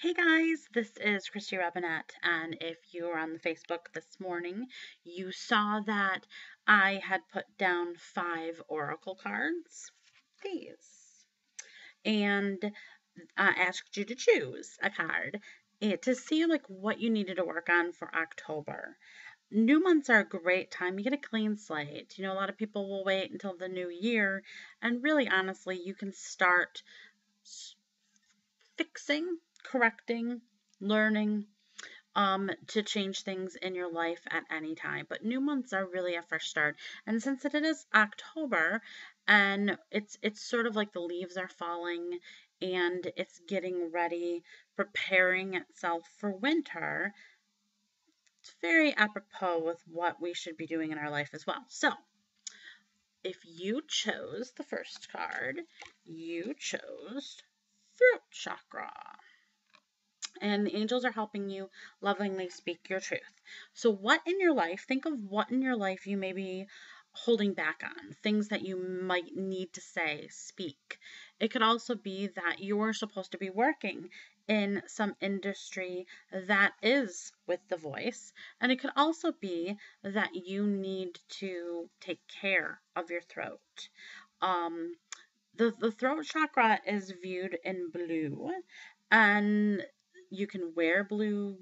Hey guys, this is Christy Robinette, and if you were on the Facebook this morning, you saw that I had put down 5 oracle cards, these, and I asked you to choose a card to see what you needed to work on for October. New months are a great time. You get a clean slate. A lot of people will wait until the new year, and really honestly, you can start fixing, correcting, learning to change things in your life at any time. But new months are really a fresh start. And since it is October and it's sort of like the leaves are falling and it's getting ready, preparing itself for winter, it's very apropos with what we should be doing in our life as well. So, if you chose the first card, you chose throat chakra. And the angels are helping you lovingly speak your truth. So, think of what in your life you may be holding back on, things that you might need to say, speak. It could also be that you're supposed to be working in some industry that is with the voice, and it could also be that you need to take care of your throat. Um, the throat chakra is viewed in blue, and you can wear blue,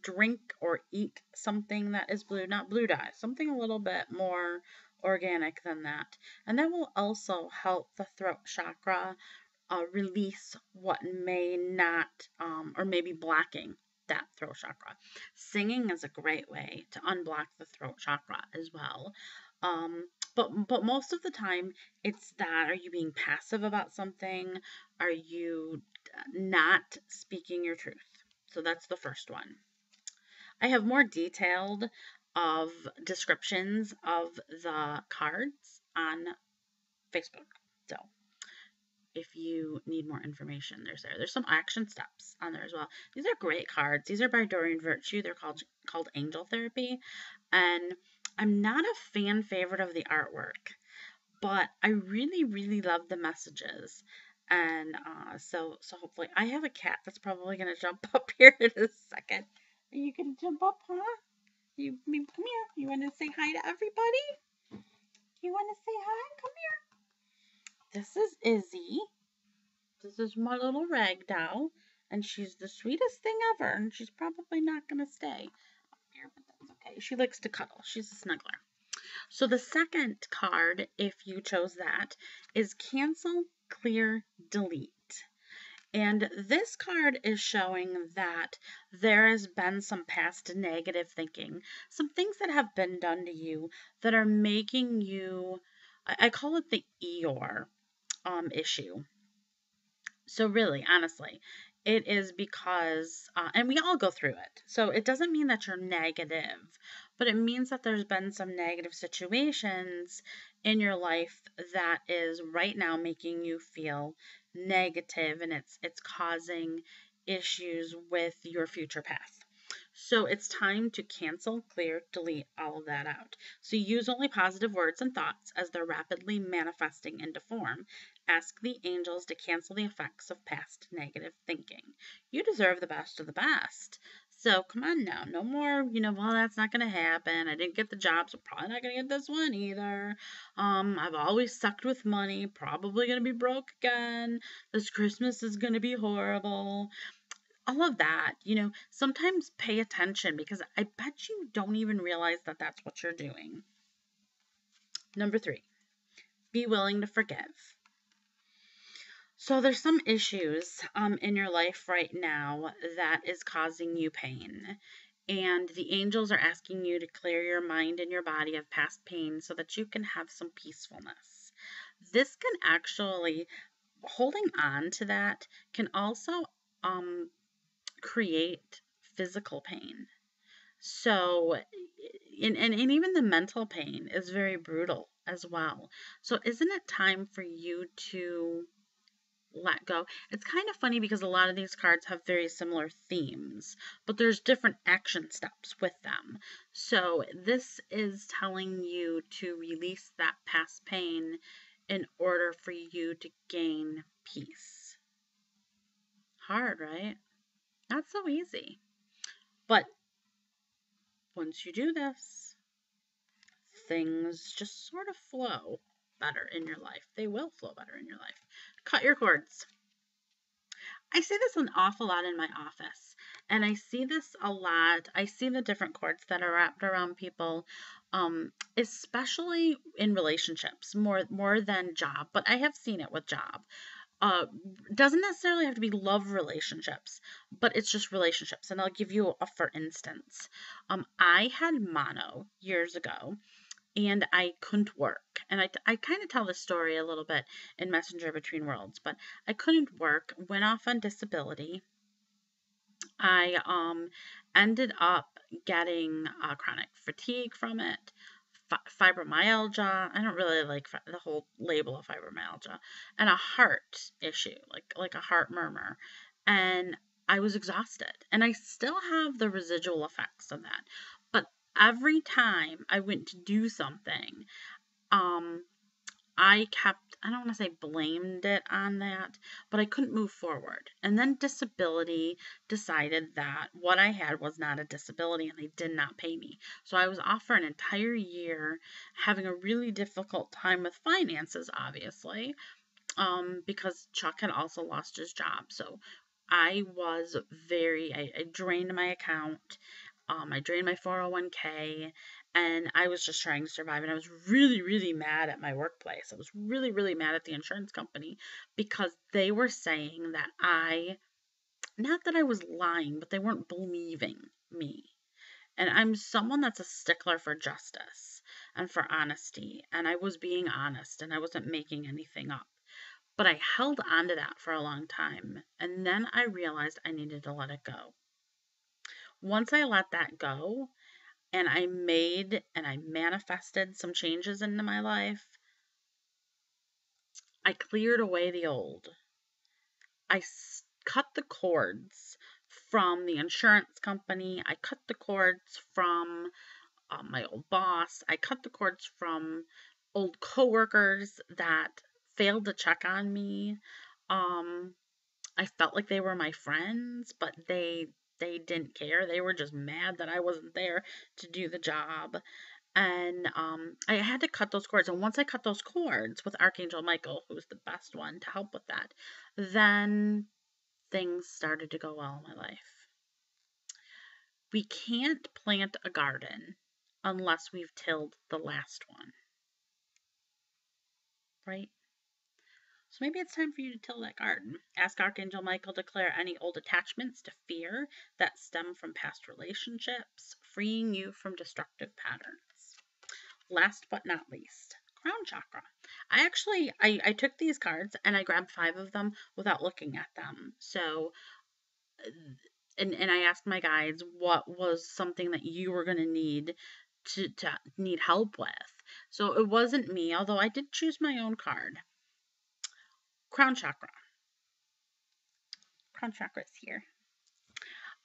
drink or eat something that is blue, not blue dye, something a little bit more organic than that. And that will also help the throat chakra release what may not, or maybe blocking that throat chakra. Singing is a great way to unblock the throat chakra as well. Um, but most of the time, it's that, are you being passive about something? Are you not speaking your truth? So that's the first one. I have more detailed of descriptions of the cards on Facebook. So if you need more information, there's some action steps on there as well. These are great cards. These are by Doreen Virtue. They're called Angel Therapy, and I'm not a fan favorite of the artwork, but I really love the messages. And so hopefully, I have a cat that's probably gonna jump up here in a second. Are you gonna jump up, huh? Come here. You want to say hi to everybody? You want to say hi? Come here. This is Izzy. This is my little rag doll, and she's the sweetest thing ever, and she's probably not going to stay up here, but that's okay. She likes to cuddle. She's a snuggler. So the second card, if you chose that, is Cancel, Clear, Delete. And this card is showing that there has been some past negative thinking, some things that have been done to you that are making you, I call it the Eeyore issue. So really, honestly, it is because, and we all go through it. So it doesn't mean that you're negative, but it means that there's been some negative situations in your life that is right now making you feel negative, and it's causing issues with your future path. So it's time to cancel, clear, delete all of that out. So use only positive words and thoughts as they're rapidly manifesting into form. Ask the angels to cancel the effects of past negative thinking. You deserve the best of the best. So come on now, no more, well, that's not going to happen. I didn't get the job, so probably not going to get this one either. I've always sucked with money, probably going to be broke again. This Christmas is going to be horrible. All of that, sometimes pay attention, because I bet you don't even realize that that's what you're doing. Number 3, be willing to forgive. So there's some issues in your life right now that is causing you pain. And the angels are asking you to clear your mind and your body of past pain so that you can have some peacefulness. This can actually, holding on to that can also create physical pain. So, and even the mental pain is very brutal as well. So, isn't it time for you to let go? It's kind of funny because a lot of these cards have very similar themes, but there's different action steps with them. So, this is telling you to release that past pain in order for you to gain peace. Hard, right? Not so easy. But once you do this, things just sort of flow better in your life. They will flow better in your life. Cut your cords. I see this an awful lot in my office, and I see this a lot. I see the different cords that are wrapped around people, especially in relationships, more than job. But I have seen it with job. Uh, doesn't necessarily have to be love relationships, but it's just relationships. And I'll give you a for instance. I had mono years ago, and I couldn't work. And I kind of tell this story a little bit in Messenger Between Worlds, but I couldn't work, went off on disability. I ended up getting chronic fatigue from it, fibromyalgia. I don't really like the whole label of fibromyalgia, and a heart issue, like a heart murmur. And I was exhausted, and I still have the residual effects of that. But every time I went to do something, um, I don't want to say blamed it on that, but I couldn't move forward. And then disability decided that what I had was not a disability and they did not pay me. So I was off for an entire year, having a really difficult time with finances, obviously, because Chuck had also lost his job. So I drained my account. I drained my 401k, and I was just trying to survive. And I was really, really mad at my workplace. I was really, really mad at the insurance company because they were saying that not that I was lying, but they weren't believing me. And I'm someone that's a stickler for justice and for honesty. And I was being honest and I wasn't making anything up. But I held on to that for a long time. And then I realized I needed to let it go. Once I let that go, and I made and I manifested some changes into my life, I cleared away the old. I cut the cords from the insurance company. I cut the cords from my old boss. I cut the cords from old coworkers that failed to check on me. Um, I felt like they were my friends, but they didn't care. They were just mad that I wasn't there to do the job. And I had to cut those cords. And once I cut those cords with Archangel Michael, who was the best one to help with that, then things started to go well in my life. We can't plant a garden unless we've tilled the last one, right? So maybe it's time for you to till that garden. Ask Archangel Michael to clear any old attachments to fear that stem from past relationships, freeing you from destructive patterns. Last but not least, crown chakra. I took these cards and I grabbed 5 of them without looking at them. So and I asked my guides what was something that you were going to to need help with. So it wasn't me, although I did choose my own card. Crown chakra. Crown chakra is here.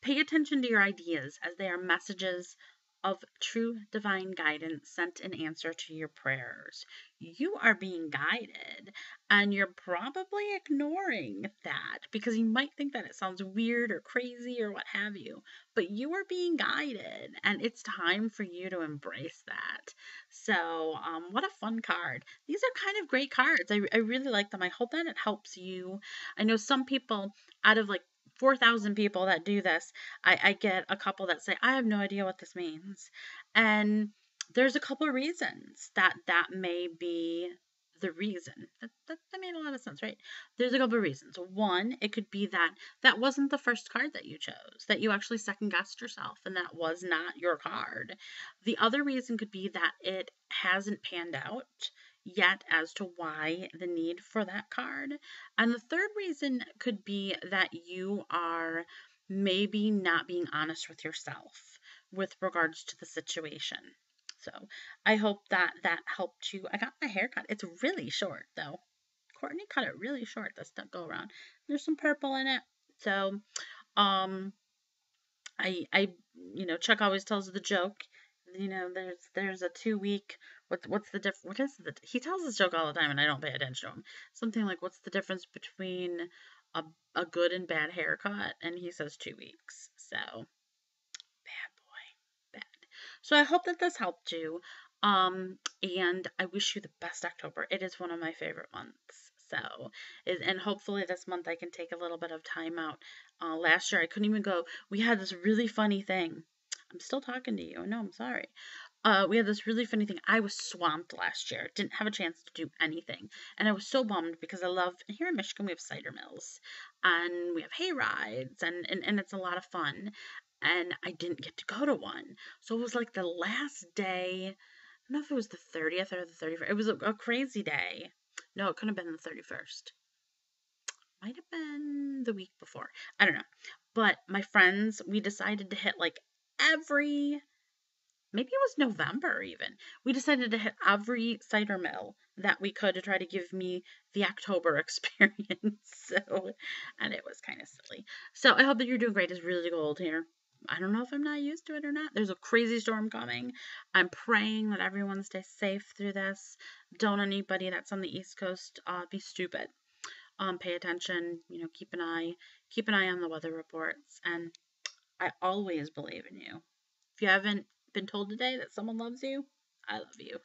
Pay attention to your ideas as they are messages of true divine guidance sent in answer to your prayers. You are being guided, and you're probably ignoring that because you might think that it sounds weird or crazy or what have you, but you are being guided, and it's time for you to embrace that. So, what a fun card. These are kind of great cards. I really like them. I hope that it helps you. I know some people, out of like 4,000 people that do this, I get a couple that say, I have no idea what this means. And there's a couple of reasons that may be the reason. That made a lot of sense, right? There's a couple of reasons. One, it could be that that wasn't the first card that you chose, that you actually second guessed yourself and that was not your card. The other reason could be that it hasn't panned out yet as to why the need for that card. And the third reason could be that you are maybe not being honest with yourself with regards to the situation. So I hope that that helped you. I got my hair cut. It's really short though. Courtney cut it really short this go around. There's some purple in it. So um I Chuck always tells the joke. There's a 2 week. What's the diff? What is the? He tells this joke all the time, and I don't pay attention to him. Something like, what's the difference between a, a good and bad haircut, and he says 2 weeks. So, bad boy, bad. So I hope that this helped you. And I wish you the best October. It is one of my favorite months. So, and hopefully this month I can take a little bit of time out. Last year I couldn't even go. We had this really funny thing. I'm still talking to you. No, I'm sorry. We had this really funny thing. I was swamped last year. Didn't have a chance to do anything. And I was so bummed because I love, here in Michigan, we have cider mills and we have hay rides and it's a lot of fun. And I didn't get to go to one. So it was like the last day. I don't know if it was the 30th or the 31st. It was a crazy day. No, it couldn't have been the 31st. Might have been the week before. I don't know. But my friends, we decided to hit like every, maybe it was November even. We decided to hit every cider mill that we could to try to give me the October experience. So, and it was kind of silly. So I hope that you're doing great. It's really cold here. I don't know if I'm not used to it or not. There's a crazy storm coming. I'm praying that everyone stays safe through this. Don't anybody that's on the East Coast be stupid. Pay attention. Keep an eye on the weather reports, and I always believe in you. If you haven't been told today that someone loves you, I love you.